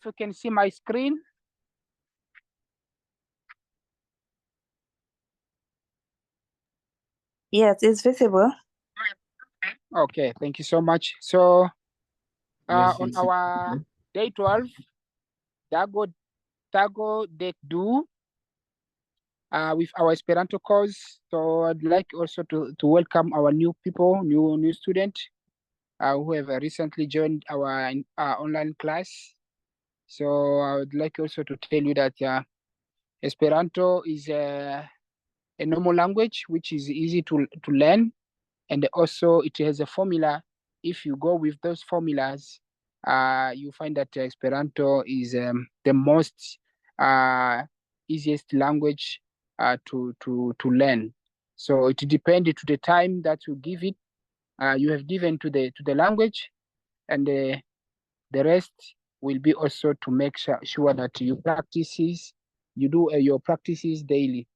if you can see my screen. Yes, it's visible. Okay, thank you so much. So Yes, on it's our day 12, Tago Dek Do with our Esperanto course. So I'd like also to welcome our new people, new student who have recently joined our online class. So I would like also to tell you that Esperanto is a normal language which is easy to learn, and also it has a formula. If you go with those formulas, you find that Esperanto is the most easiest language to learn. So it depends to the time that you give it, you have given to the language, and the rest will be also to make sure that you do your practices daily.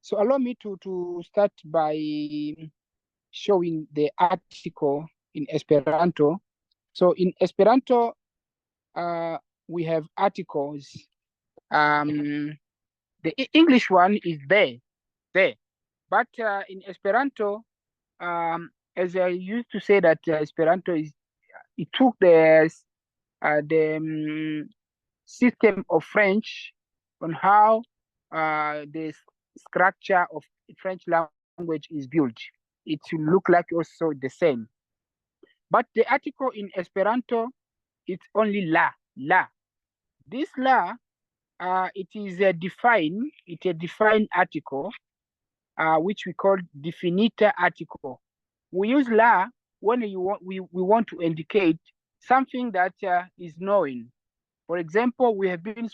So allow me to start by showing the article in Esperanto. So in Esperanto, we have articles. The English one is there. But in Esperanto, as I used to say that Esperanto it took the system of French on how the structure of French language is built. It will look like also the same. But the article in Esperanto, it's only la. This la, it is it's a defined article, which we call definita article. We use la when we want to indicate something that is known. For example, we have been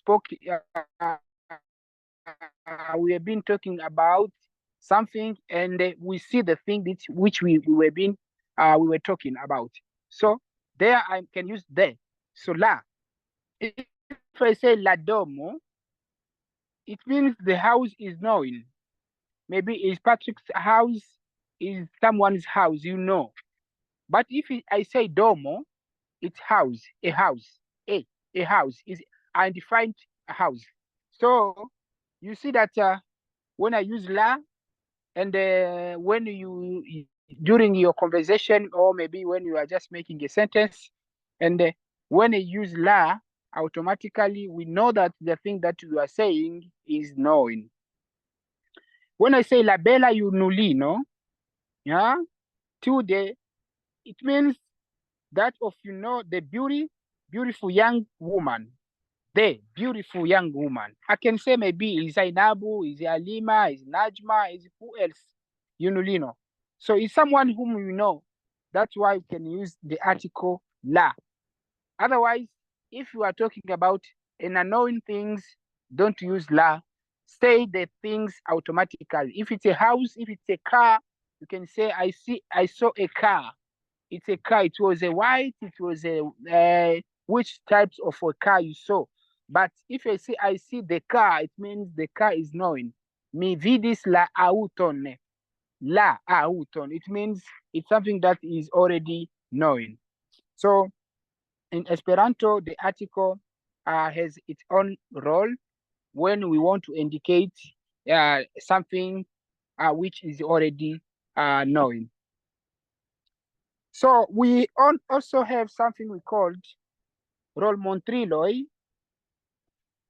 talking about something, and we see the thing which we were talking about. So there I can use the. So la. If I say la domo, it means the house is known. Maybe it's Patrick's house, is someone's house, you know. But if I say domo, it's house, a house, a house is undefined house. So you see that when I use la, and when you during your conversation, or maybe when you are just making a sentence, and when I use la, automatically we know that the thing that you are saying is known. When I say la bella Junulino, yeah, today, it means that of the beautiful young woman. The beautiful young woman. I can say maybe is Zainabu, is Alima, is Najma, is who else? Junulino. So it's someone whom you know. That's why you can use the article la. Otherwise, if you are talking about an unknown things, don't use la. Say the things automatically. If it's a house, if it's a car, you can say I saw a car. It's a car. It was a white. It was a which types of a car you saw. But if I see the car, it means the car is known. Mi vidis la auton. La auton. It means it's something that is already known. So in Esperanto, the article has its own role when we want to indicate something which is already known. So we also have something we called role montriloi.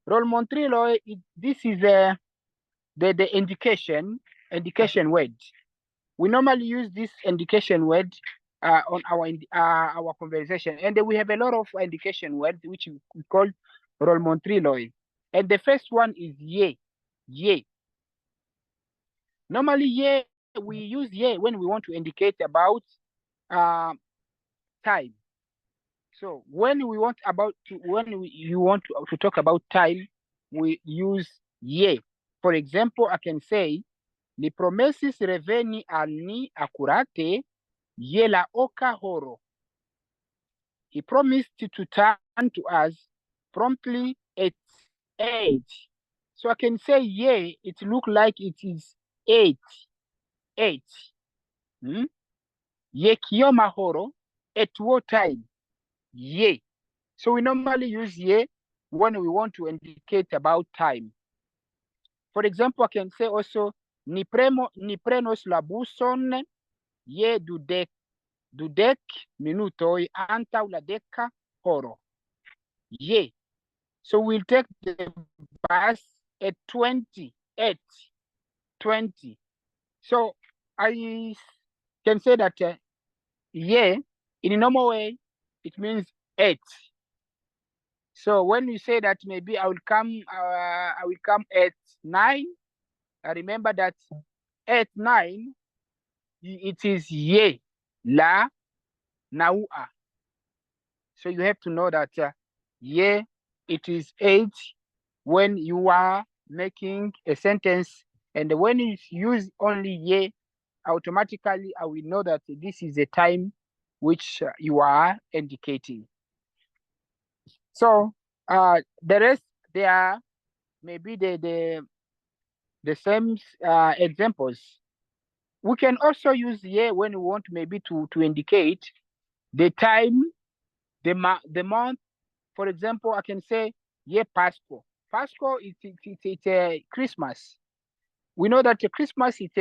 Role montriloi, this is the indication word. We normally use this indication word on our conversation, and we have a lot of indication words which we call role montriloi. And the first one is ye. Normally, we use ye when we want to indicate about time. So when you want to talk about time, we use ye. For example, I can say, "Li promesis reveni al ni accurate, ye la oca horo." He promised to turn to us promptly at 8. So I can say, ye, it look like it is 8. Hmm? Ye kioma horo, at what time? Ye. So we normally use ye when we want to indicate about time. For example, I can say also, ni prenos la buson je dudek minutoj antaŭ la deka horo. Je. So we'll take the bus at 20. So I can say that yeah, in a normal way, it means 8. So when you say that maybe I will come at 9, I remember that at 9, it is ye, la, naua. So you have to know that ye, it is 8 when you are making a sentence, and when you use only ye, automatically I will know that this is a time which you are indicating. So the rest, they are maybe the same examples. We can also use ye when we want maybe to indicate the time, the month. For example, I can say ye Pasco. Pasco it's a Christmas. We know that Christmas it's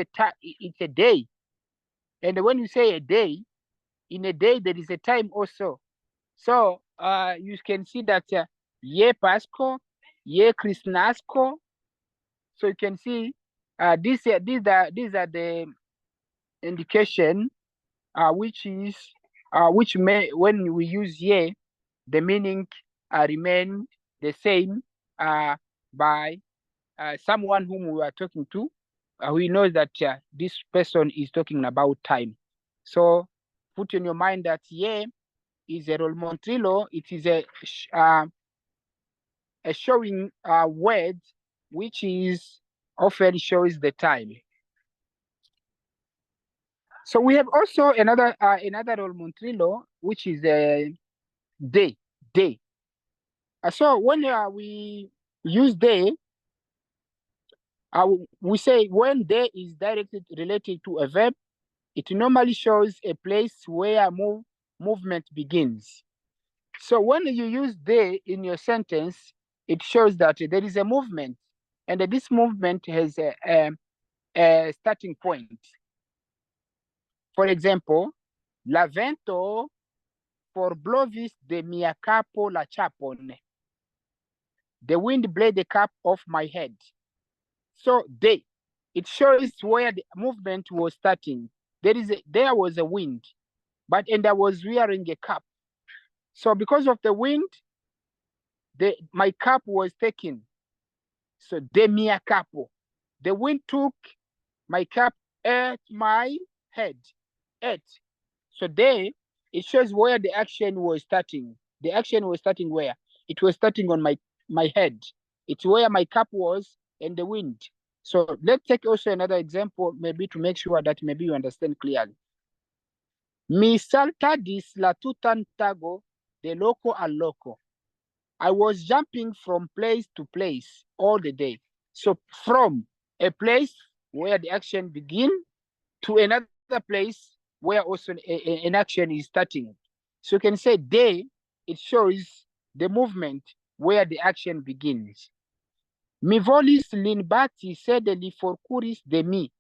a day, and when you say a day, in a day there is a time also. So you can see that ye Pasco, ye Christnasco. So you can see these are the indication which may, when we use ye, the meaning remain the same by someone whom we are talking to. We know that this person is talking about time. So put in your mind that ye is a role montrilo. It is a showing word which is often shows the time. So we have also another role montrilo, which is a day. So when we use day, we say when day is directly related to a verb, it normally shows a place where movement begins. So when you use day in your sentence, it shows that there is a movement, and this movement has a starting point. For example, la vento forblovis de mia capo la chapon. The wind blew the cap off my head. So it shows where the movement was starting. There was a wind, and I was wearing a cap. So because of the wind, my cap was taken. So de mia capo. The wind took my cap at my head. So it shows where the action was starting. The action was starting where? It was starting on my head. It's where my cap was and the wind. So let's take also another example, maybe to make sure that maybe you understand clearly. Mi saltadis la tutan tago de loco al loco. I was jumping from place to place all the day. So from a place where the action begin to another place where also an action is starting. So you can say day, it shows the movement where the action begins. Mi volis lin bati suddenly for forkuris de mi.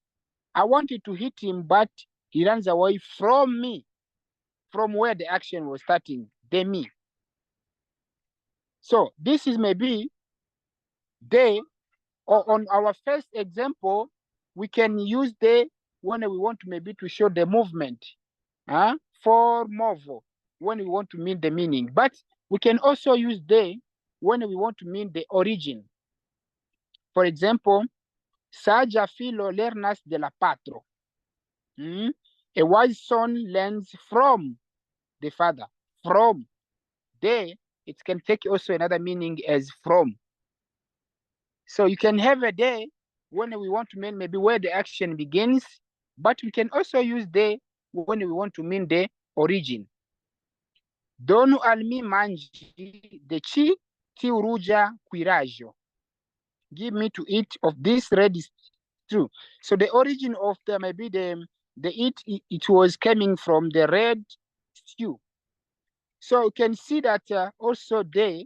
I wanted to hit him, but he runs away from me, from where the action was starting, de mi. So this is maybe day, or on our first example, we can use day when we want maybe to show the movement. For movo, when we want to mean the meaning. But we can also use day when we want to mean the origin. For example, sagia filo lernas de la patro. A wise son learns from the father. From. Day, it can take also another meaning as from. So you can have a day when we want to mean maybe where the action begins, but we can also use day when we want to mean the origin. Donu al mi mangi de chi tiu ruja quiraggio. Give me to eat of this red stew. So the origin of maybe the it was coming from the red stew. So you can see that also they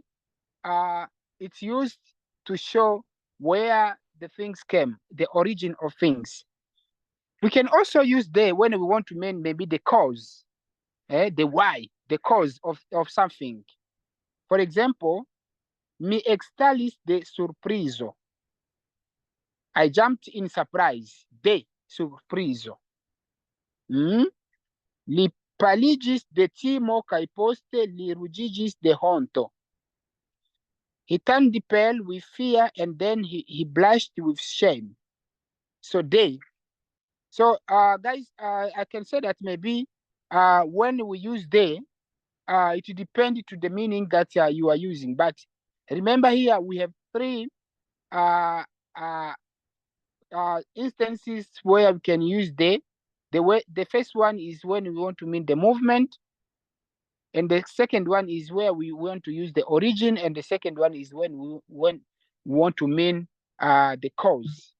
it's used to show where the things came, the origin of things. We can also use they when we want to mean maybe the cause, the why, the cause of something. For example, mi extalis de surprizo. I jumped in surprise. De surprizo. Li paligis de timo kaj poste li ruĝiĝis de honto. He turned pale with fear and then he blushed with shame. So they. So guys, I can say that maybe when we use they, it depends to the meaning that you are using. But remember here we have three instances where we can use they. The first one is when we want to mean the movement, and the second one is where we want to use the origin, and the second one is when we want to mean the cause.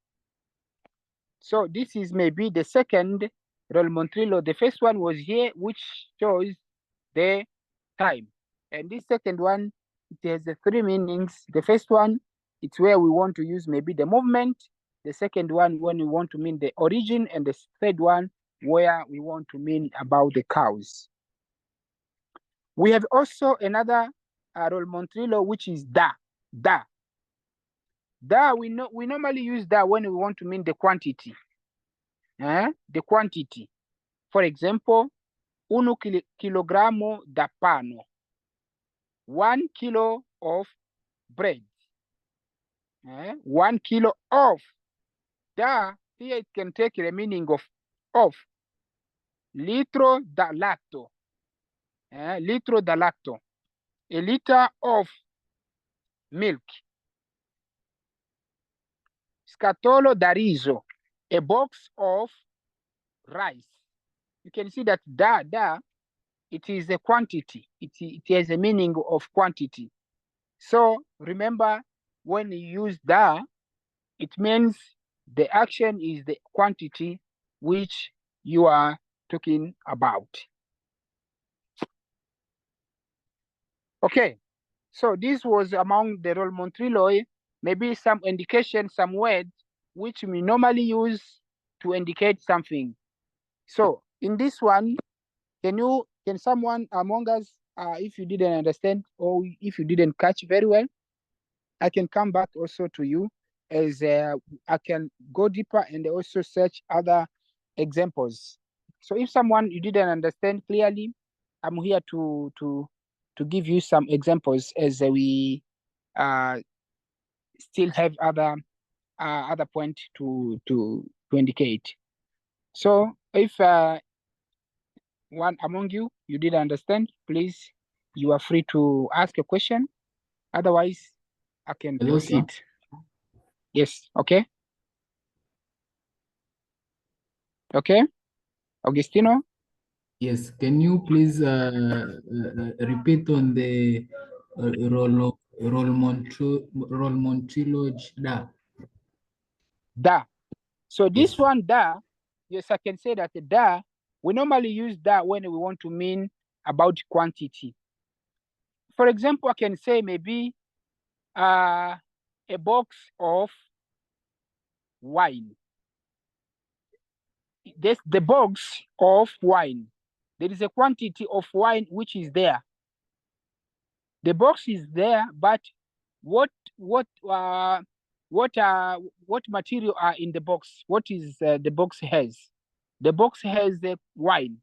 So this is maybe the second role montrilo. The first one was here, which shows the time, and this second one, it has the three meanings. The first one, it's where we want to use maybe the movement. The second one, when we want to mean the origin, and the third one, where we want to mean about the cows. We have also another role montrilo, which is da. Da. Da, we normally use da when we want to mean the quantity. The quantity. For example, 1 kilogramo da pano. 1 kilo of bread. 1 kilo of. Da, here it can take the meaning of. Litro da latte. Litro da latte. A liter of milk. Scatolo da riso. A box of rice. You can see that da, it is a quantity. It has a meaning of quantity. So remember, when you use da, it means the action is the quantity which you are talking about. Okay, so this was among the role montrilo, maybe some indication, some words which we normally use to indicate something. So in this one, can someone among us, if you didn't understand or if you didn't catch very well, I can come back also to you, as I can go deeper and also search other examples. So if someone you didn't understand clearly, I'm here to give you some examples, as we still have other point to indicate. So if one among you didn't understand, please, you are free to ask a question. Otherwise, I can proceed. Yes, okay. Okay, Augustino? Yes, can you please repeat on the role montrilo da? Da. So this Yes. one, da, yes, I can say that the da, we normally use da when we want to mean about quantity. For example, I can say maybe a box of wine. There's the box of wine. There is a quantity of wine which is there. The box is there, but what material are in the box? What is the box has? The box has the wine.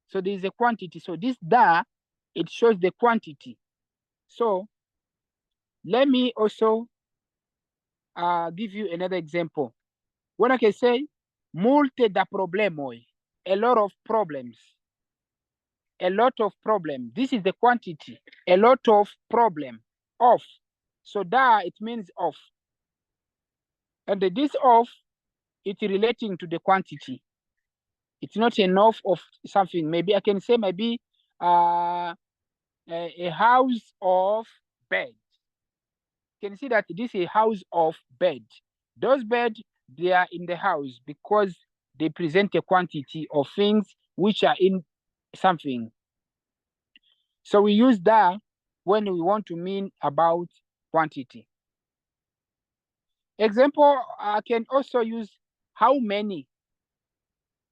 So there is a quantity. So this da, it shows the quantity. So let me also give you another example. When I can say multe da problemoi, a lot of problems. A lot of problem. This is the quantity. A lot of problem. Of. So da, it means of. And this of, it's relating to the quantity. It's not enough of something. Maybe I can say maybe a house of bed. You can see that this is a house of bed. Those beds, they are in the house because they present a quantity of things which are in something. So we use da when we want to mean about quantity. Example, I can also use how many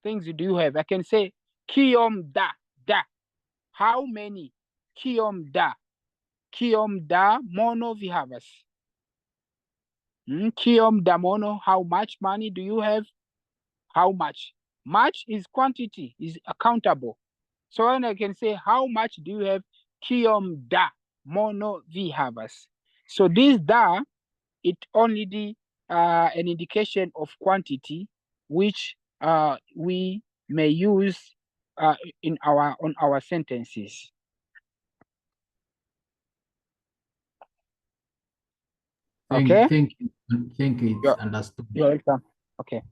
things do you have? I can say kiom da. How many? Kiom da mono vi havas. Kiom da mono, how much money do you have? How much? Much is quantity, is accountable. So when I can say how much do you have? Kiom da mono vi havas. So this da, it only the an indication of quantity which we may use in our sentences. Okay. Thank you. It's understood. You're welcome. Okay.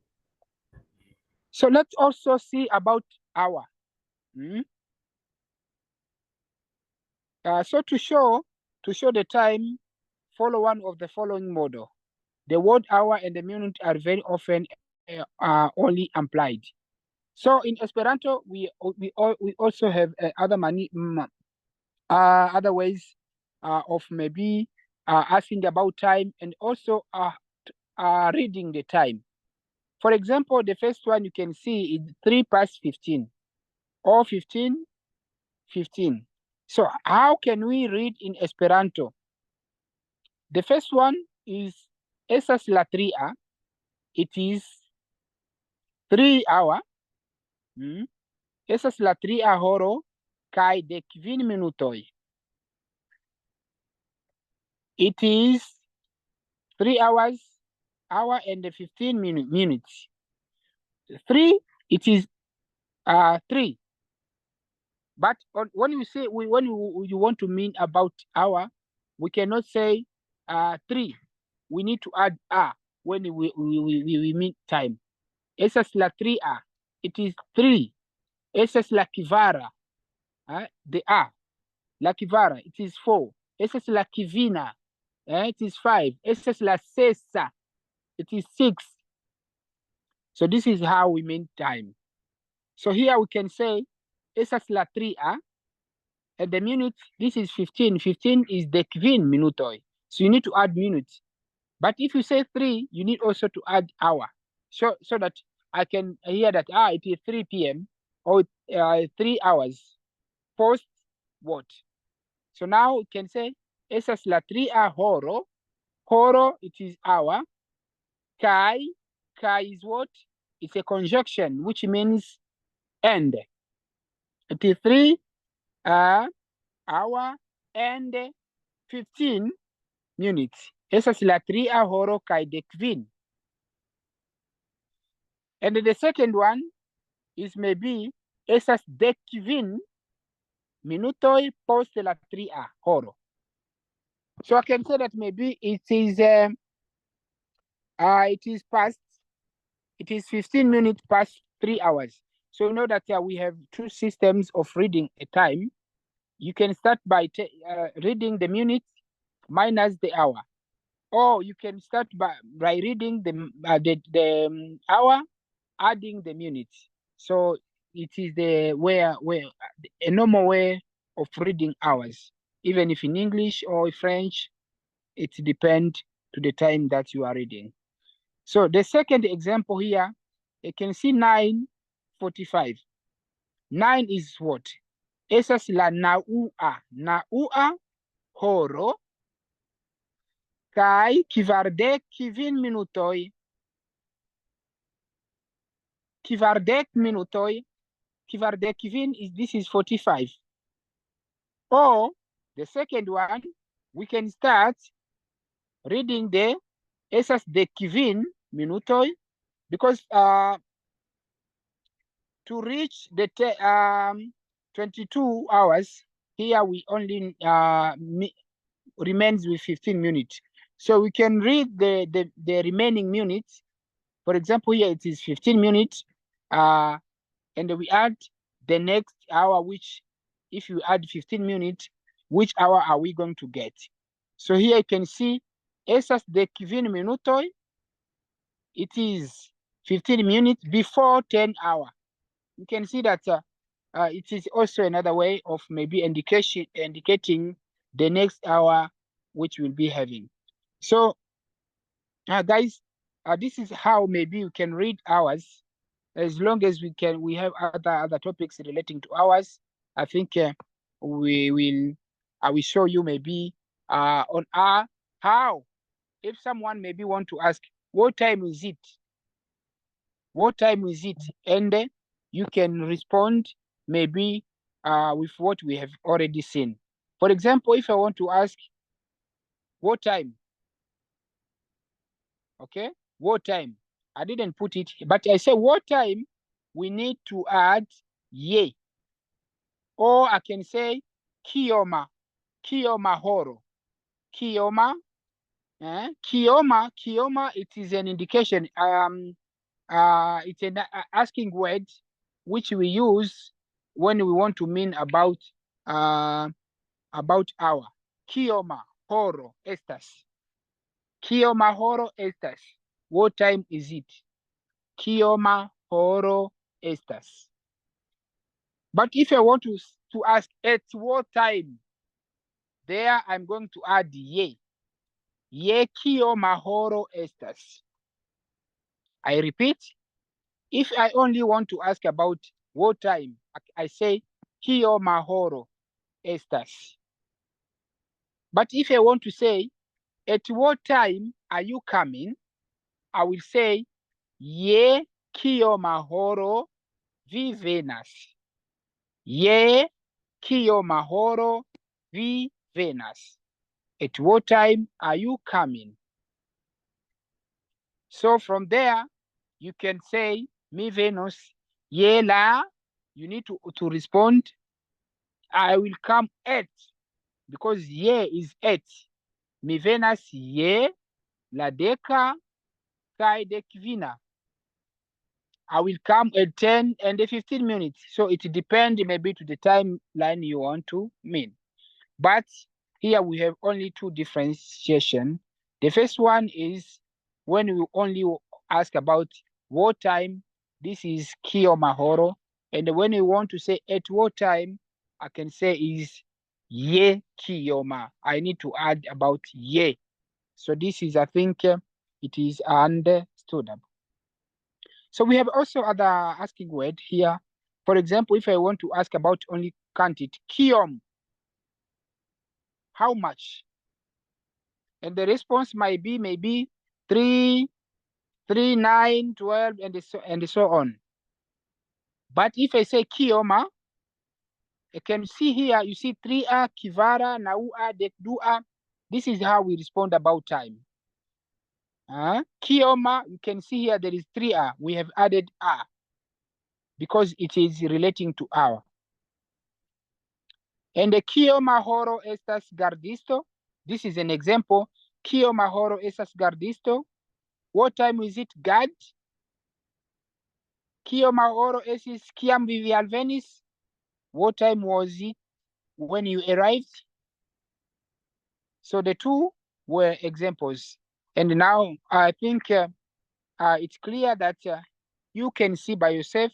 So let's also see about hour. So to show the time, follow one of the following model. The word hour and the minute are very often only implied. So in Esperanto, we also have other ways of maybe asking about time and also reading the time. For example, the first one you can see is 3 past 15 or 15:15. So how can we read in Esperanto? The first one is esas la 3 it is 3 hour. Esas la 3 horo kai de 15 minutoj. It is 3 hours, hour and 15 minutes. 3, it is 3. But when you say when you want to mean about hour, we cannot say 3. We need to add when we mean time. Esa es la 3 it is 3. Esa es la kivara, the la kivara, it is 4. Esa es la kivina, it is 5. Esa es la sesa, it is 6. So this is how we mean time. So here we can say esa es la 3 and the minute, this is 15. 15 is the 15 minutoj. So you need to add minutes. But if you say 3, you need also to add hour. So that I can hear that it is 3 p.m. or 3 hours post what. So now we can say esa es la 3 horo. Horo, it is hour. Kai is what? It's a conjunction which means end. It is 3 hour and 15 minutes. Esa es la 3 horo kai de 15. And the second one is maybe esas de 15 minutoj post la 3 horo. So I can say that maybe it is it is 15 minutes past 3 hours. So you know that we have two systems of reading a time. You can start by reading the minute minus the hour, or you can start by reading the hour adding the minutes. So it is the where a normal way of reading hours, even if in English or French, it depends to the time that you are reading. So the second example here, you can see 9:45. 9 is what? Esa es la naua horo kai kvardek 15 minutoj. Kvardek minutoj. Kvardek 15 this is 45. Or the second one, we can start reading the esas de 15 minutoj because to reach the 22 hours, here we only remains with 15 minutes. So we can read the remaining minutes. For example, here it is 15 minutes, and we add the next hour, which if you add 15 minutes, which hour are we going to get? So here you can see esas de 15 minutoj, it is 15 minutes before 10 hours. You can see that it is also another way of maybe indicating the next hour which we'll be having. So, guys, this is how maybe you can read hours. As long as we have other topics relating to hours. I think we will I will show you maybe on how, if someone maybe want to ask what time is it, and you can respond maybe with what we have already seen. For example, if I want to ask what time, okay, what time, I didn't put it, but I say what time, we need to add ye, or I can say kioma horo, kioma, kioma, it is an indication, it's an asking word which we use when we want to mean about hour. Kioma horo estas. Kioma horo estas. What time is it? Kioma horo estas. But if I want to ask at what time, there I'm going to add ye. Ye kioma horo estas. I repeat, if I only want to ask about what time, I say kioma horo estas. But if I want to say at what time are you coming, I will say ye kioma horo vi venas. Ye kioma horo vi venas. At what time are you coming? So from there, you can say mi venos. Ye la, you need to respond, I will come at, because ye is at. Mi venas ye la deka kai dekvina. I will come at 10 and 15 minutes. So it depends maybe to the timeline you want to mean. But here we have only two differentiation. The first one is when we only ask about what time, this is kioma horo. And when you want to say at what time, I can say is ye kioma. I need to add about ye. So this is, I think, it is understood. So we have also other asking word here. For example, if I want to ask about only count it, kiom, how much? And the response might be maybe 3, 3, 9, 12, and so on. But if I say kioma, you can see here, you see 3a, kivara, naua, dekdua. This is how we respond about time. Kioma, you can see here there is 3a. We have added a because it is relating to hour. And the kioma horo estas gardisto. This is an example. Kioma horo estas gardisto. What time is it, guard? Kioma horo estis kiam vi alvenis? What time was it when you arrived? So the two were examples. And now I think it's clear that you can see by yourself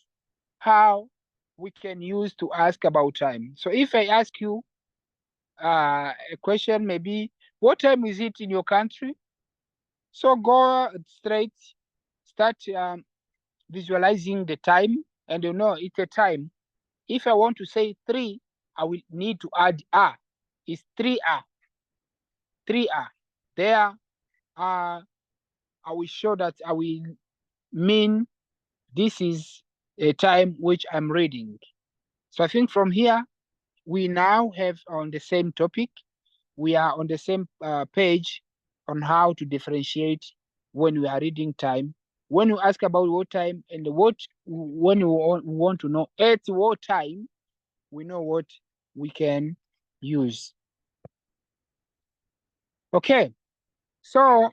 how we can use to ask about time. So if I ask you a question, maybe, what time is it in your country? So go straight, start visualizing the time, and you know it's a time. If I want to say 3, I will need to add a. It's 3a. 3a. There, I will show that I will mean this is a time which I'm reading. So I think from here, we now have on the same topic. We are on the same page on how to differentiate when we are reading time. When you ask about what time and when you want to know at what time, we know what we can use. Okay, so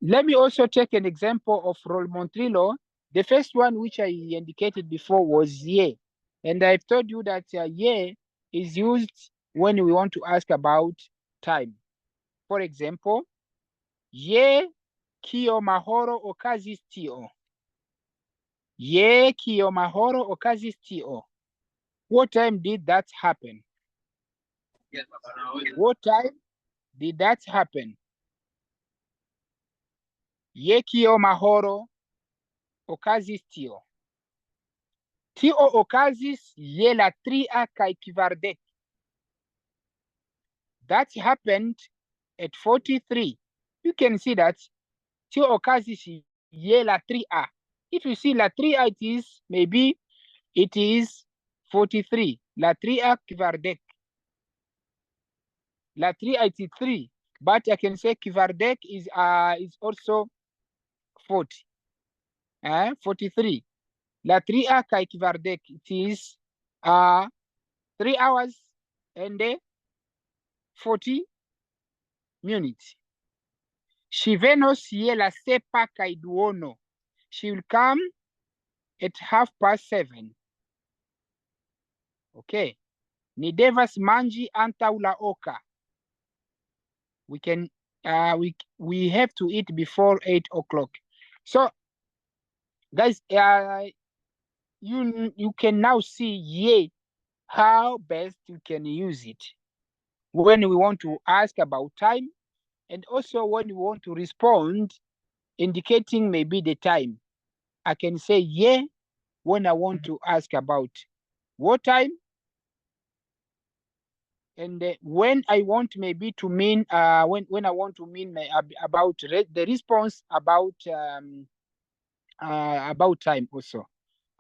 let me also take an example of role montrilo. The first one which I indicated before was ye. And I've told you that ye is used when we want to ask about time. For example, ye kio mahoro okazis tio. Ye kiyo mahoro okazis tio. What time did that happen? What time did that happen? Ye kiyo mahoro okazis tio. Tio okazis je la tria kaj kvardek. That happened at 43. You can see that tio okazis je la tria. If you see la tria, it is maybe it is 43. La tria kvardek. La tria it is 3, but I can say kvardek is also 40. 43. La tria kaj kvardek, it is 3 hours and 40 minutes. She venos je la sepa kaj duono. She will come at 7:30. Okay. Ni devas manĝi antaŭ la oka. We can we have to eat before 8 o'clock. So guys, you can now see how best you can use it when we want to ask about time, and also when we want to respond indicating maybe the time. I can say when I want to ask about what time, and when I want maybe to mean when I want to mean about the response about time also.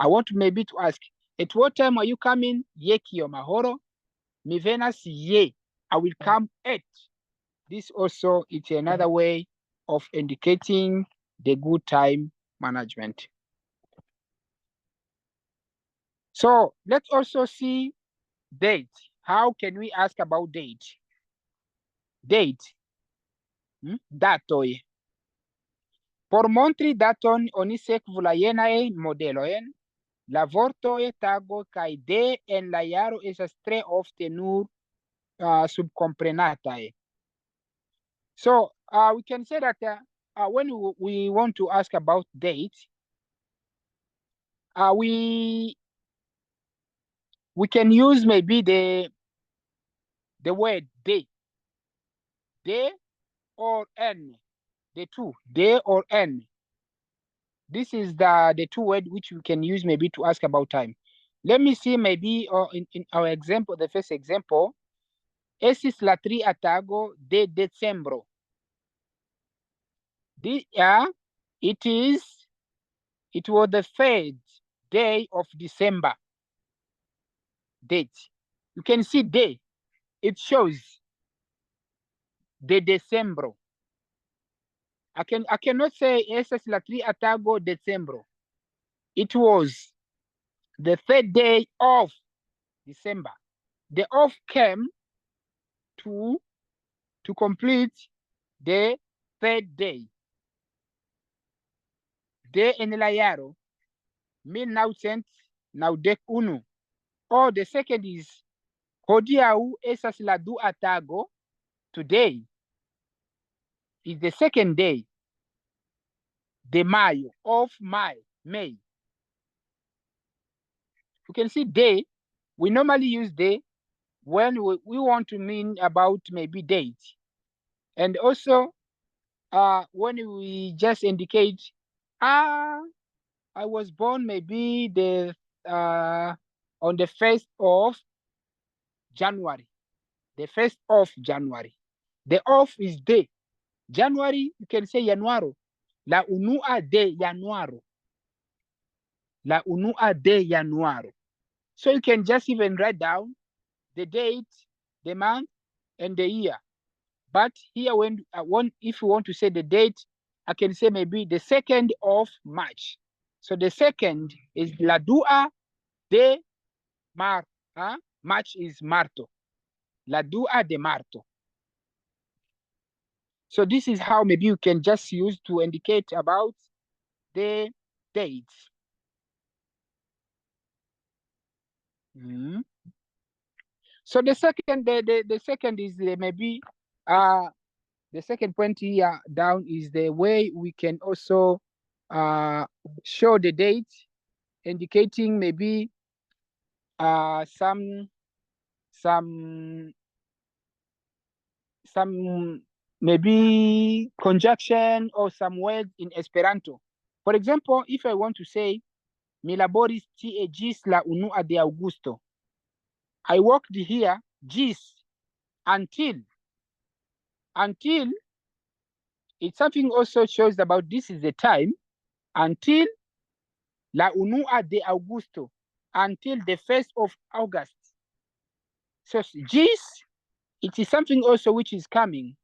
I want maybe to ask, at what time are you coming? Ye kiyo mahoro. Mi venas ye. I will come at. This also is another way of indicating the good time management. So let's also see date. How can we ask about date? Date. Datoj. Por montri daton oni sekvu la jenaj modelojn. La vortoj tago kaj de en la jaro estas tre ofte nur subkomprenataj. So we can say that when we want to ask about date, we can use maybe the word day or n, the two, day or n. This is the two words which we can use maybe to ask about time. Let me see maybe in our example, the first example. Estis la tria tago de decembro. It was the 3rd day of December. Date. You can see day. It shows de decembro. I cannot say estis la tria tago decembro. It was the 3rd day of December. The of came to complete the 3rd day. De en la jaro 1991. Or the second is hodiaŭ estas la dua tago. Today is the 2nd day de mayo, of May. You can see day. We normally use day when we want to mean about maybe date, and also when we just indicate I was born maybe on the 1st of January. The 1st of January. The of is day. January, you can say Januaro. La unua de Januaro. La unua de Januaro. So you can just even write down the date, the month, and the year. But here, if you want to say the date, I can say maybe the 2nd of March. So the 2nd is la dua de March is marto. La dua de marto. So this is how maybe you can just use to indicate about the dates. So the second is maybe the second point here down is the way we can also show the date indicating maybe some maybe conjunction or some words in Esperanto. For example, if I want to say mi laboris tie gis la unua de Augusto, I worked here gis until it's something also shows about this is the time until la unua de Augusto, until the 1st of August. So gis, it is something also which is coming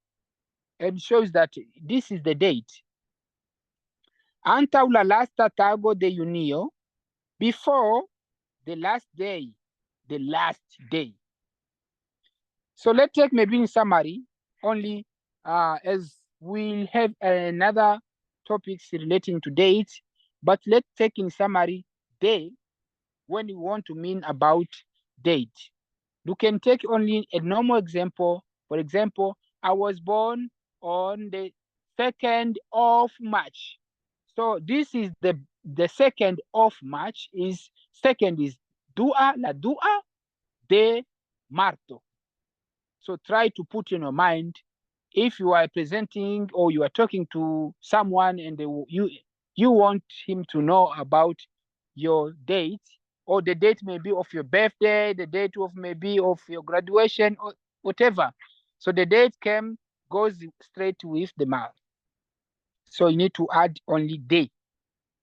and shows that this is the date. Antaŭ la lasta tago de junio, before the last day, the last day. So let's take maybe in summary only as we'll have another topics relating to dates, but let's take in summary day when you want to mean about date. You can take only a normal example. For example, I was born on the 2nd of March. So this is the 2nd of March is second is la dua de marzo. So try to put in your mind if you are presenting or you are talking to someone and you want him to know about your date, or the date maybe of your birthday, the date of maybe of your graduation or whatever. So the date goes straight with the month. So you need to add only day,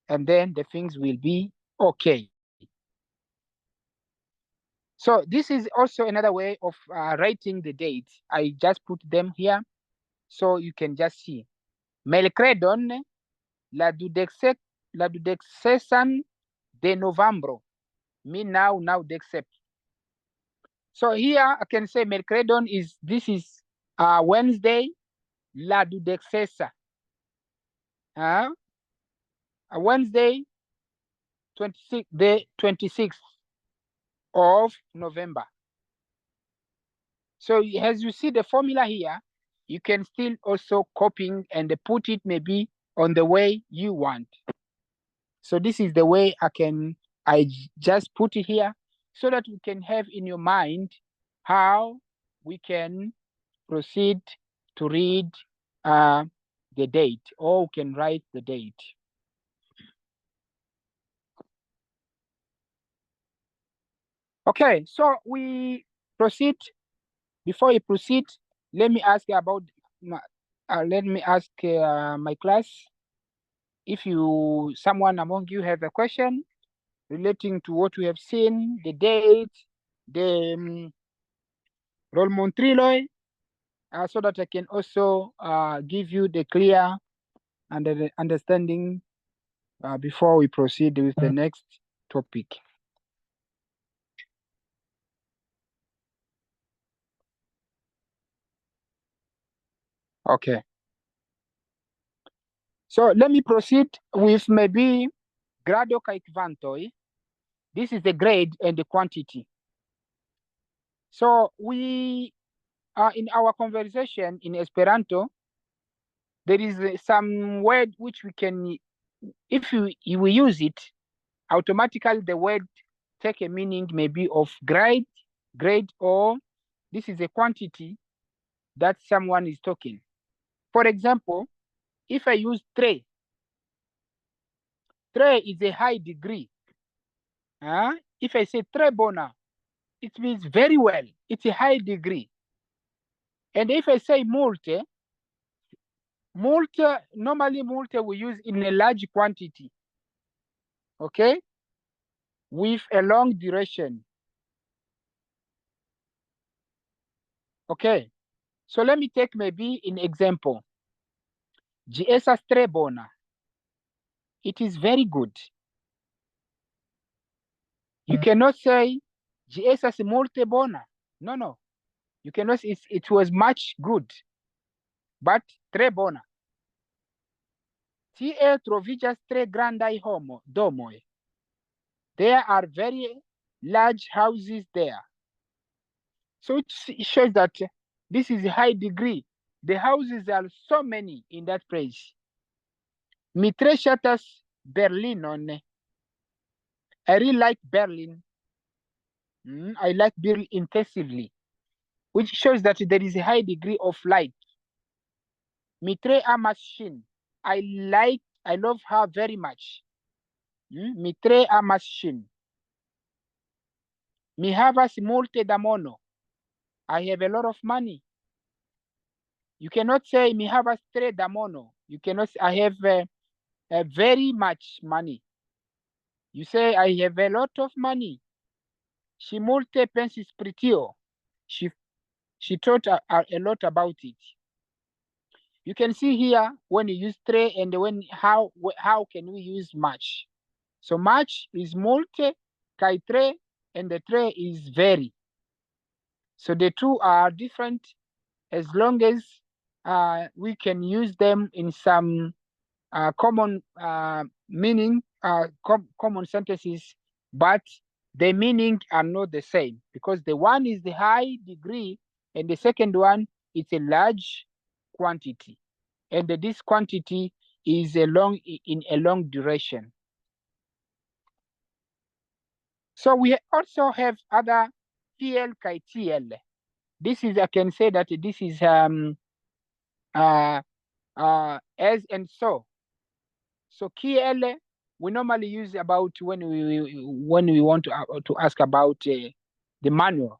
and then the things will be okay. So this is also another way of writing the dates. I just put them here so you can just see. Melcredon la dudexesan de novembro. Me now dexep. So here I can say Mercredon this is Wednesday, la dudexesa. Wednesday, the 26th of November. So as you see the formula here, you can still also copying and put it maybe on the way you want. So this is the way I just put it here so that you can have in your mind how we can proceed to read the date, or we can write the date. Okay, so we proceed. Before we proceed, let me ask about my class. If someone among you have a question relating to what we have seen, the date, the role montriloi, so that I can also give you the clear and the understanding before we proceed with the next topic. Okay. So let me proceed with maybe grado kaj kvantoj. This is the grade and the quantity. So we are in our conversation in Esperanto. There is some word which we can, if we use it, automatically the word take a meaning maybe of grade, or this is a quantity that someone is talking. For example, if I use tre is a high degree. If I say tre bona, it means very well. It's a high degree. And if I say multe, normally multe we use in a large quantity. Okay? With a long duration. Okay. So let me take maybe an example. Ĝi estas tre bona. It is very good. You cannot say ĝi estas multe bona. No. You cannot say it was much good. But tre bona. Tie troviĝas tre grandaj domoj. There are very large houses there. So it shows that this is a high degree. The houses are so many in that place. Mi tre ŝatas Berlinon. I really like Berlin. I like Berlin intensively, which shows that there is a high degree of like. Mitre a machine. I love her very much. Mitre a machine. Mi havas multe da mono. I have a lot of money. You cannot say mi havas tre da mono. You cannot say I have very much money. You say I have a lot of money. Ŝi multe pensis pri tio. She thought a lot about it. You can see here when you use tre and when how can we use much. So much is multe, kai tre, and the tre is very. So the two are different as long as we can use them in some common meaning, common sentences, but the meaning are not the same because the one is the high degree and the second one is a large quantity, and this quantity is in a long duration. So we also have other TL kai TL. This is, I can say that this is as and so. So KL we normally use about when we want to ask about the manual,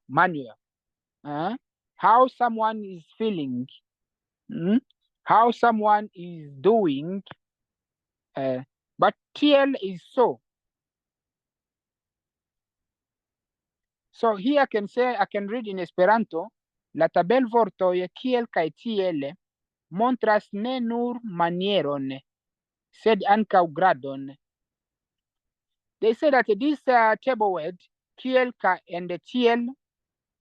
how someone is feeling, how someone is doing. But TL is so. So here I can say, I can read in Esperanto, la tabelvortoj kiel kaj tiel montras ne nur manieron, sed ankaŭ gradon. They say that this table word, kiel and the tiel,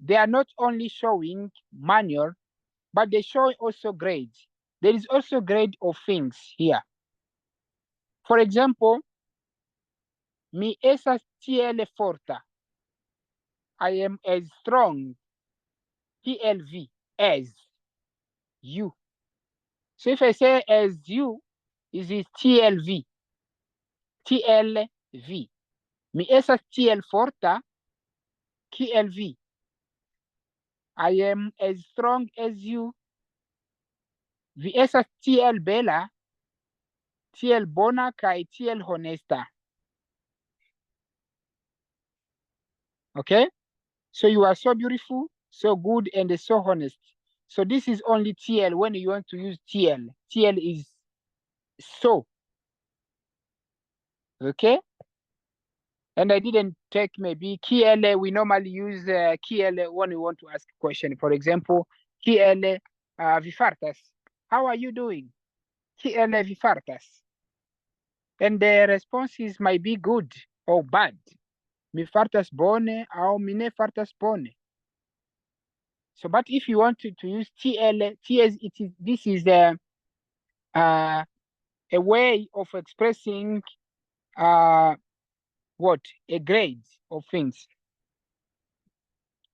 they are not only showing manual, but they show also grades. There is also grade of things here. For example, mi estas tiel forta. I am as strong. TLV, as you. So if I say as you, is it TLV. TLV. Mi estas tiel forta. TLV. I am as strong as you. Vi estas tiel bela, tiel bona kaj tiel honesta. Okay? So you are so beautiful, so good, and so honest. So this is only TL when you want to use TL. TL is so. Okay? And I didn't take maybe KL. We normally use KL when we want to ask a question. For example, KL vifartas. How are you doing? KL vifartas. And the responses might be good or bad. Mi fartas bone or mi ne fartas bone. So, but if you want to use TL, this is a way of expressing what? A grade of things.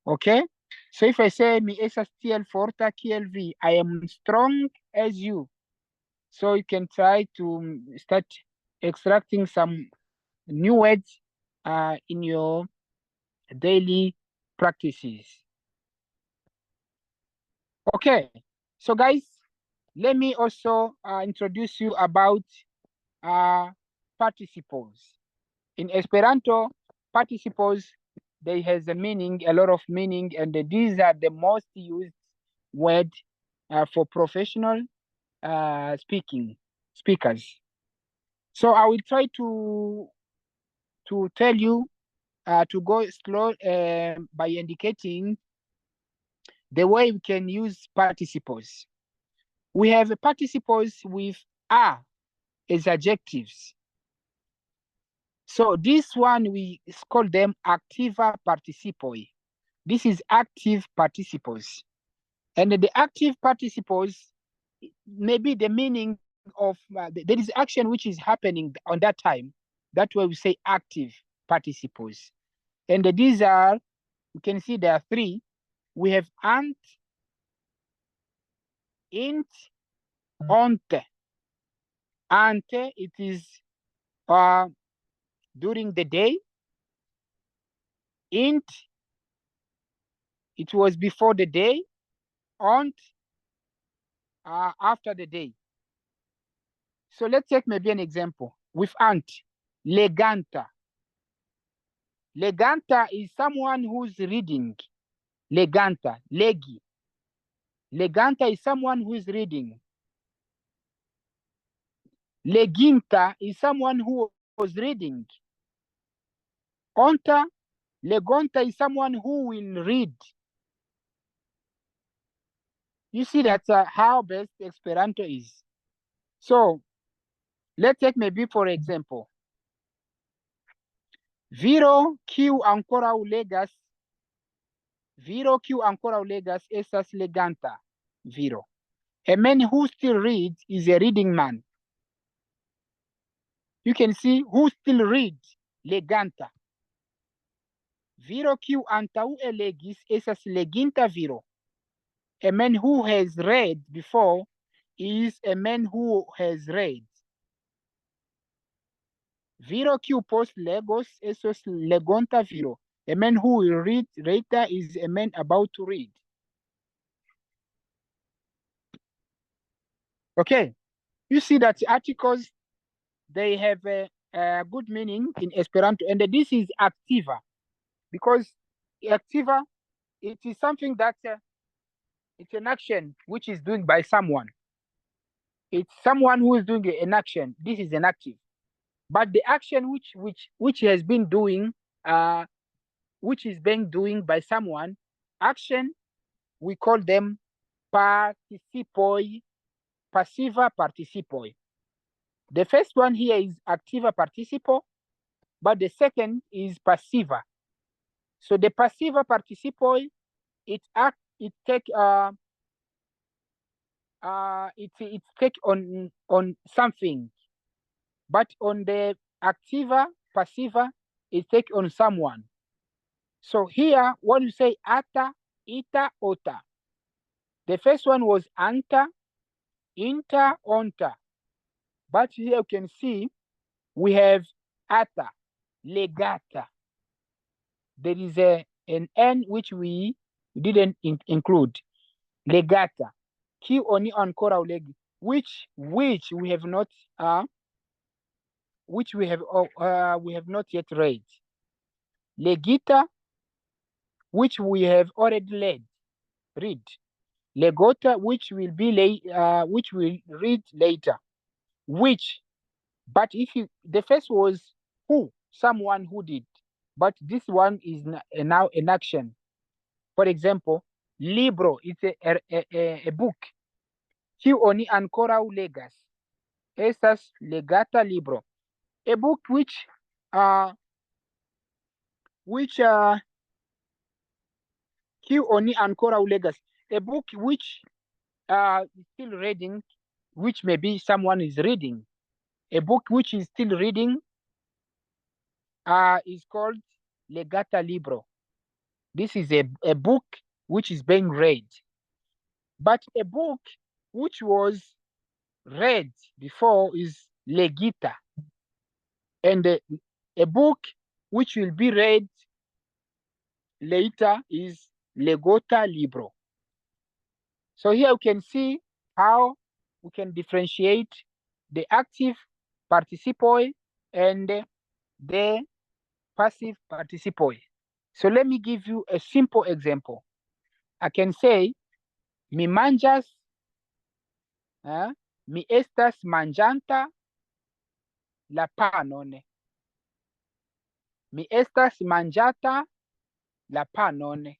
Okay? So if I say mi estas tiel forta kiel vi, I am strong as you. So you can try to start extracting some new words in your daily practices. Okay, so guys, let me also introduce you about participles. In Esperanto, participles, they has a meaning, a lot of meaning, and these are the most used word for professional speakers. So I will try to tell you to go slow by indicating the way we can use participles. We have participles with a as adjectives. So this one, we call them activa participoi. This is active participles. And the active participles, maybe the meaning of, there is action which is happening on that time. That's why we say active participles. And these are, you can see there are three. We have ant, int, onte. Ante, it is during the day. int, it was before the day, ont, after the day. So let's take maybe an example with ant, leganta. Leganta is someone who's reading. Leganta, legi. Leganta is someone who is reading. Leginta is someone who was reading. Onta, legonta is someone who will read. You see that's how best Esperanto is. So let's take maybe for example, viro kiu ankoraŭ legas. Viro kiu ankoraŭ legas estas leganta viro. A man who still reads is a reading man. You can see who still reads, leganta. Viro kiu antaŭe legis estas leginta viro. A man who has read before is a man who has read. Viro kiu post legos estos legonta viro. A man who will read later is a man about to read. Okay, you see that articles, they have a good meaning in Esperanto, and this is activa, because activa, it is something that it's an action which is doing by someone. It's someone who is doing an action. This is an active. But the action which has been doing, which is being doing by someone, action, we call them participoi, passiva participoi. The first one here is activa participo, but the second is passiva. So the passiva participoi, it take on something, but on the activa passiva, it take on someone. So here, when you say ata, ita, ota, the first one was anta, inta, onta. But here you can see we have ata, legata. There is an N which we didn't include. Legata. Ki oni ancora legi, which we have not not yet read. Legita, which we have already read. Legota, which will read later. Which, but if the first was who, someone who did, but this one is now an action. For example, libro, it's a book. Ki oni ancora legas. Estas legata libro. A book which ki oni ancora legas. A book which is still reading, which maybe someone is reading. A book which is still reading is called legata libro. This is a book which is being read. But a book which was read before is legita. And a book which will be read later is legota libro. So here you can see how we can differentiate the active participoi and the passive participoi. So let me give you a simple example. I can say, mi manĝas, mi estas manĝanta la panon. Mi estas manĝata la panon.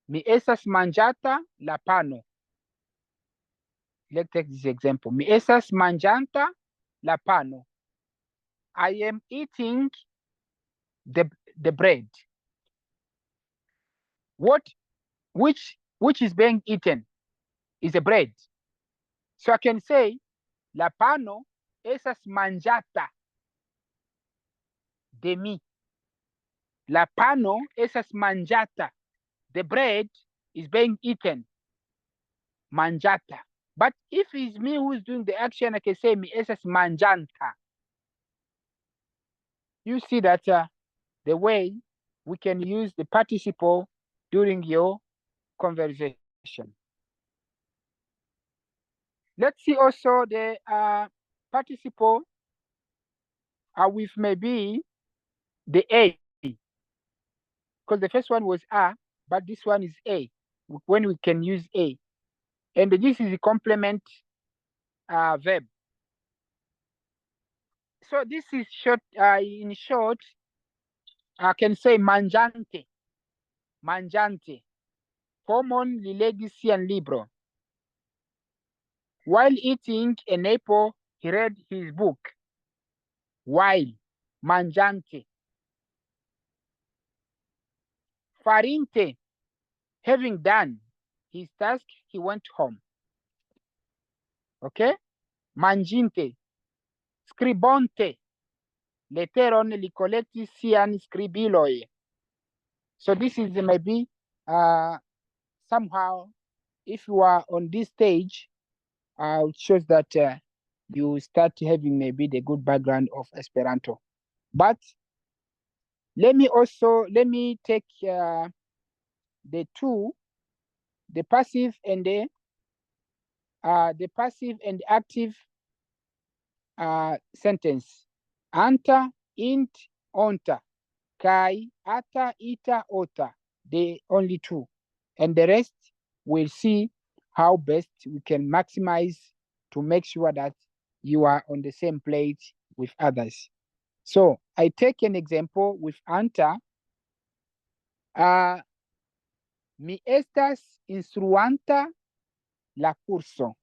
Mi estas manĝata la pano. Let's take this example. Mi estas manĝanta la pano. I am eating the bread. Which is being eaten is the bread. So I can say, la pano estas manĝata de mi. La pano estas manĝata. The bread is being eaten. Manĝata. But if it's me who is doing the action, I can say mi estas manĝanta. You see that the way we can use the participle during your conversation. Let's see also the participle with maybe the A, because the first one was A, but this one is A, when we can use A. And this is a complement verb. So this is short, in short, I can say mangiante, mangiante, common lilegisian libro. While eating an apple, he read his book. While, mangiante. Farinte, having done his task, he went home. Okay? Manginte, scribonte, letteron li collecti sian scribiloi. So this is maybe somehow, if you are on this stage, it shows that you start having maybe the good background of Esperanto. But let me take the two, the passive and the passive and active sentence. Anta, int, onta, kai, ata, ita, ota. The only two. And the rest, we'll see how best we can maximize to make sure that you are on the same plate with others. So I take an example with anta. Mi estas instruanta la curso.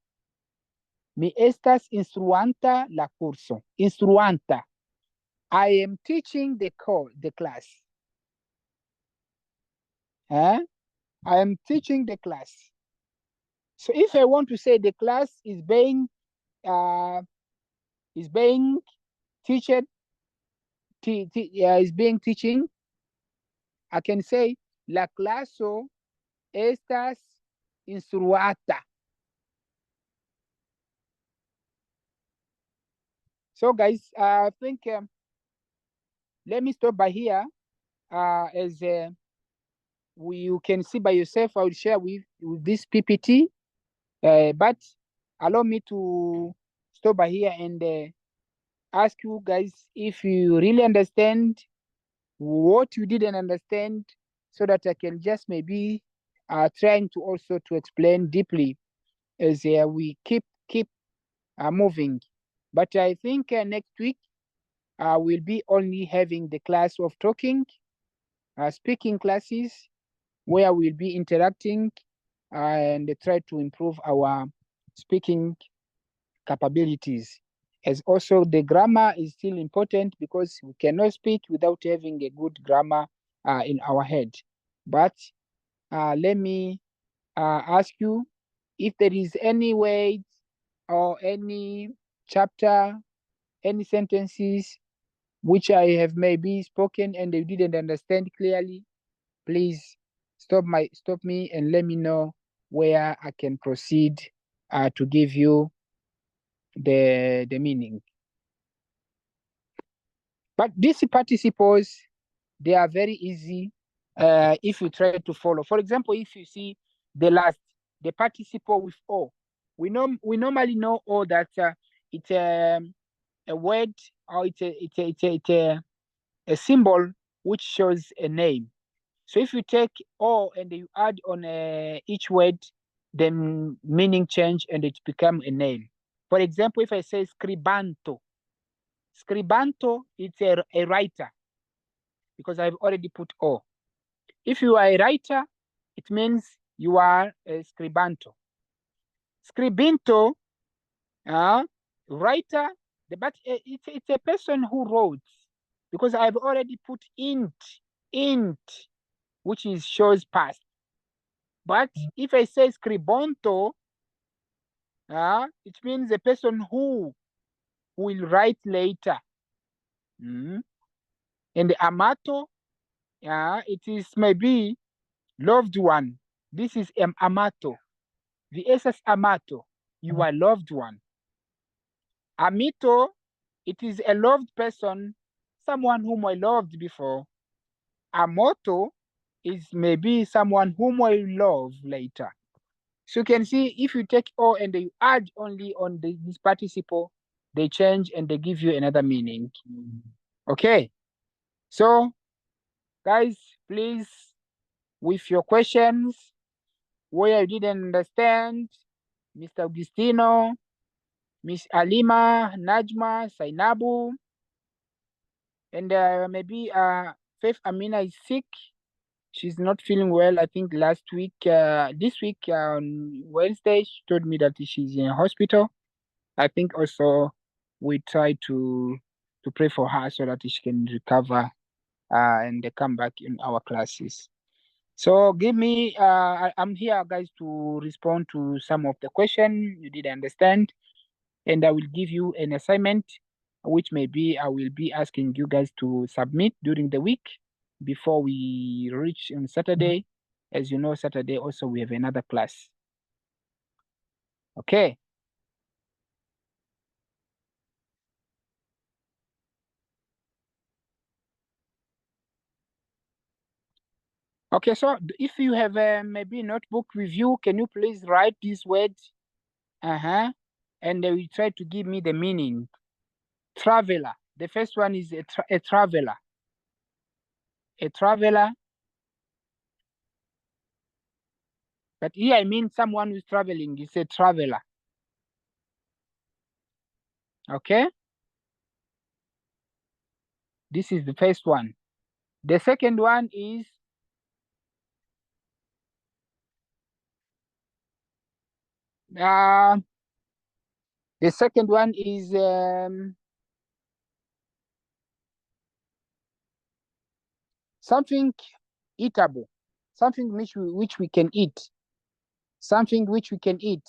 Mi estas instruanta la curso. Instruanta. I am teaching the class. I am teaching the class. So if I want to say the class is being teaching, I can say la claso estas instruata. So guys, I think let me stop by here. As you can see by yourself, I will share with this PPT. But allow me to stop by here and ask you guys if you really understand what you didn't understand, so that I can just maybe trying to also to explain deeply as we keep moving. But I think next week we'll be only having the class of talking, speaking classes, where we'll be interacting and try to improve our speaking capabilities. As also the grammar is still important, because we cannot speak without having a good grammar in our head. But let me ask you if there is any way or any chapter, any sentences which I have maybe spoken and you didn't understand clearly. Please stop me and let me know where I can proceed to give you the meaning. But these participles, they are very easy if you try to follow. For example, if you see the last, the participle with O, we normally know O that it's a word, or it's a symbol which shows a name. So if you take O and you add on each word, then meaning change and it become a name. For example, if I say scribanto, scribanto, it's a writer, because I've already put O. If you are a writer, it means you are a scribanto. Scribinto, writer, but it's a person who wrote, because I've already put int, which shows past. But if I say scribonto, it means a person who will write later. And the amato, it is maybe loved one. This is amato. The SS amato, you are loved one. Amito, it is a loved person, someone whom I loved before. Amoto is maybe someone whom I love later. So you can see if you take O and you add only on this participle, they change and they give you another meaning. Okay. So guys, please, with your questions, where you didn't understand, Mr. Augustino, Miss Alima, Najma, Sainabu, and maybe Faith Amina is sick. She's not feeling well. I think this week on Wednesday, she told me that she's in hospital. I think also we try to pray for her so that she can recover and come back in our classes. So give me, I'm here, guys, to respond to some of the question you didn't understand, and I will give you an assignment, which maybe I will be asking you guys to submit during the week before we reach on Saturday. As you know, Saturday also we have another class. Okay. Okay, so if you have maybe notebook with you, can you please write these words? And they will try to give me the meaning. Traveler. The first one is a traveler. A traveler. But here I mean someone who's traveling. It's a traveler. Okay? This is the first one. The second one is the second one is something eatable, something which we can eat, something which we can eat,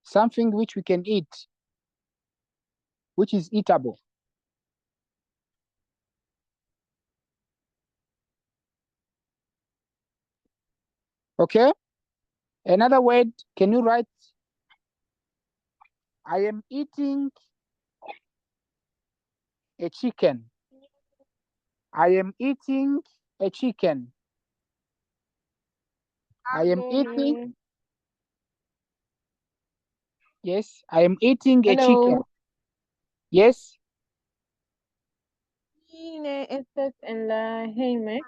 something which we can eat, which is eatable. Okay? Another word, can you write? I am eating a chicken. I am eating a chicken. I am eating. Yes, I am eating a chicken. Yes. Estás en la Aime.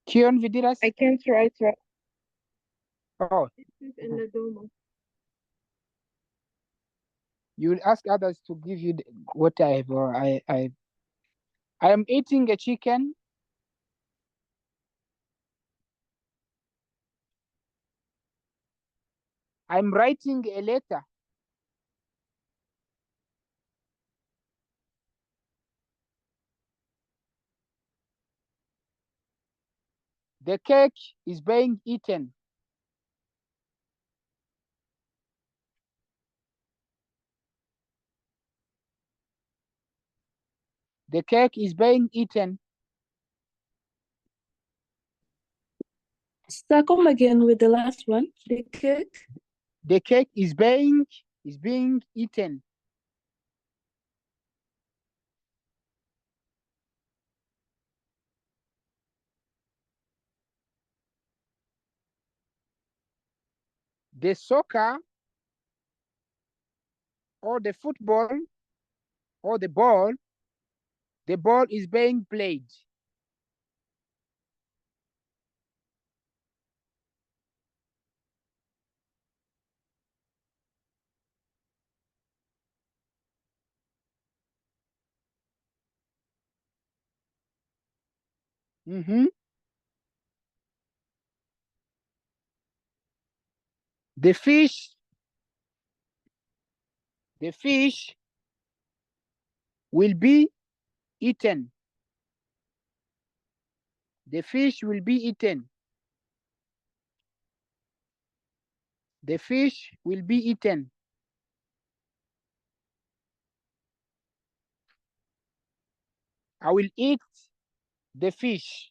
¿Quién Vidiras? I can't write right. Oh. Estás en la Doma. You will ask others to give you what I have. Or I am eating a chicken. I'm writing a letter. The cake is being eaten. The cake is being eaten. Come again with the last one. The cake. The cake is being eaten. The soccer or the football or the ball is being played. The fish will be eaten. The fish will be eaten. The fish will be eaten. I will eat the fish.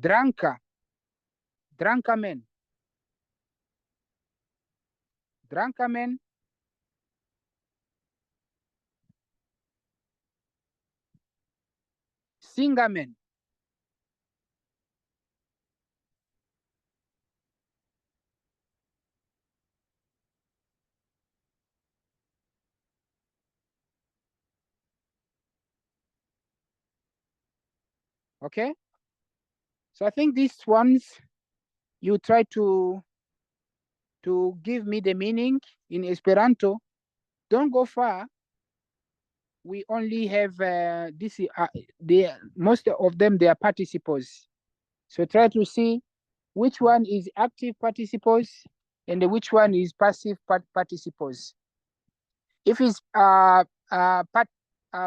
Dranka. Drankamen. Drankamen. Singamen. Okay. So I think these ones, you try to give me the meaning in Esperanto. Don't go far. We only have this. Most of them, they are participles. So try to see which one is active participles and which one is passive participles. If it's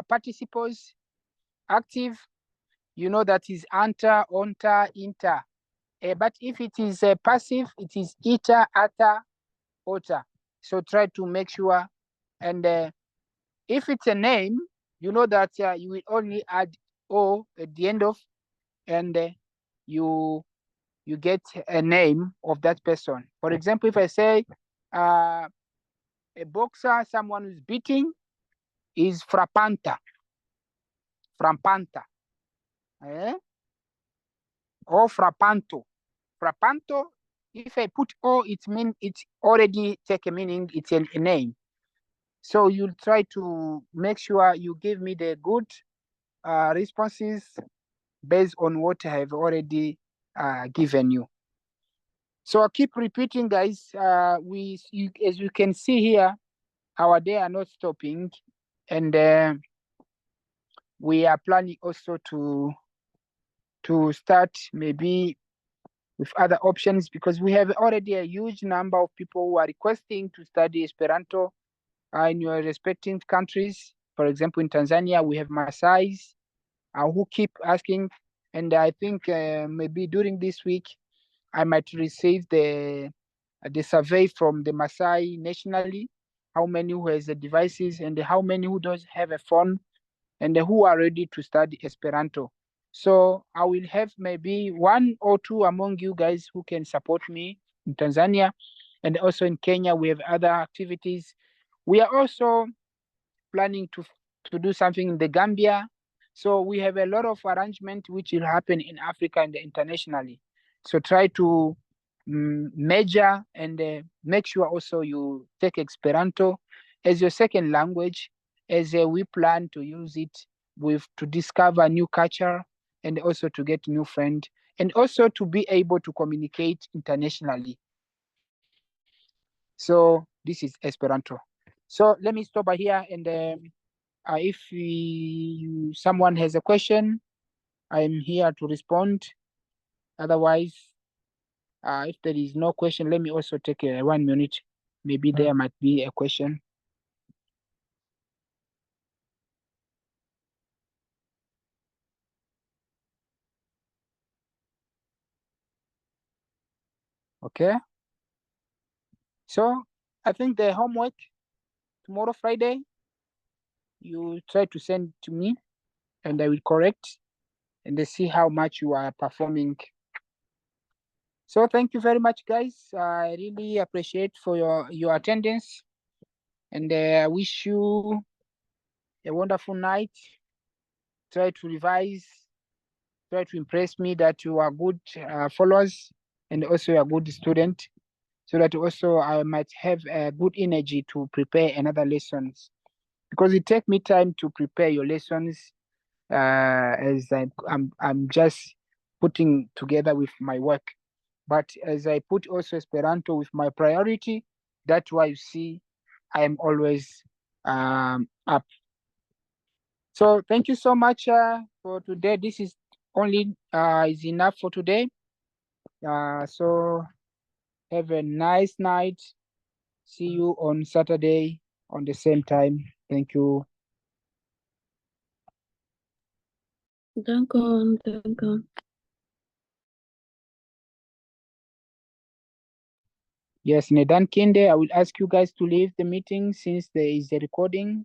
participles active, you know that is anta, onta, inter. But if it is passive, it is ita, ata, ota. So try to make sure. And if it's a name, you know that you will only add o at the end of, and you get a name of that person. For example, if I say a boxer, someone who's beating, is frappanta. Frappanta. Or frappanto. Frappanto, if I put O, it means it's already take a meaning, it's a name. So you'll try to make sure you give me the good responses based on what I have already given you. So I'll keep repeating, guys. As you can see here, our day are not stopping, and we are planning also to start maybe with other options, because we have already a huge number of people who are requesting to study Esperanto in your respective countries. For example, in Tanzania, we have Maasais who keep asking, and I think maybe during this week, I might receive the survey from the Maasai nationally, how many who has the devices and how many who does have a phone and who are ready to study Esperanto. So I will have maybe one or two among you guys who can support me in Tanzania, and also in Kenya we have other activities. We are also planning to do something in the Gambia. So we have a lot of arrangement which will happen in Africa and internationally. So try to measure and make sure also you take Esperanto as your second language, as we plan to use it to discover new culture and also to get new friends, and also to be able to communicate internationally. So this is Esperanto. So let me stop by here, and if someone has a question, I'm here to respond. Otherwise, if there is no question, let me also take 1 minute. Maybe there might be a question. Okay. So I think the homework tomorrow, Friday, you try to send to me and I will correct and see how much you are performing. So thank you very much, guys. I really appreciate for your attendance, and I wish you a wonderful night. Try to revise, try to impress me that you are good followers and also a good student, so that also I might have a good energy to prepare another lessons, because it takes me time to prepare your lessons as I'm just putting together with my work. But as I put also Esperanto with my priority, that's why you see I am always up. So thank you so much for today. This is only is enough for today. So have a nice night. See you on Saturday on the same time. Thank you. Danke, danke. Yes, Nedan Kinde, I will ask you guys to leave the meeting since there is a recording.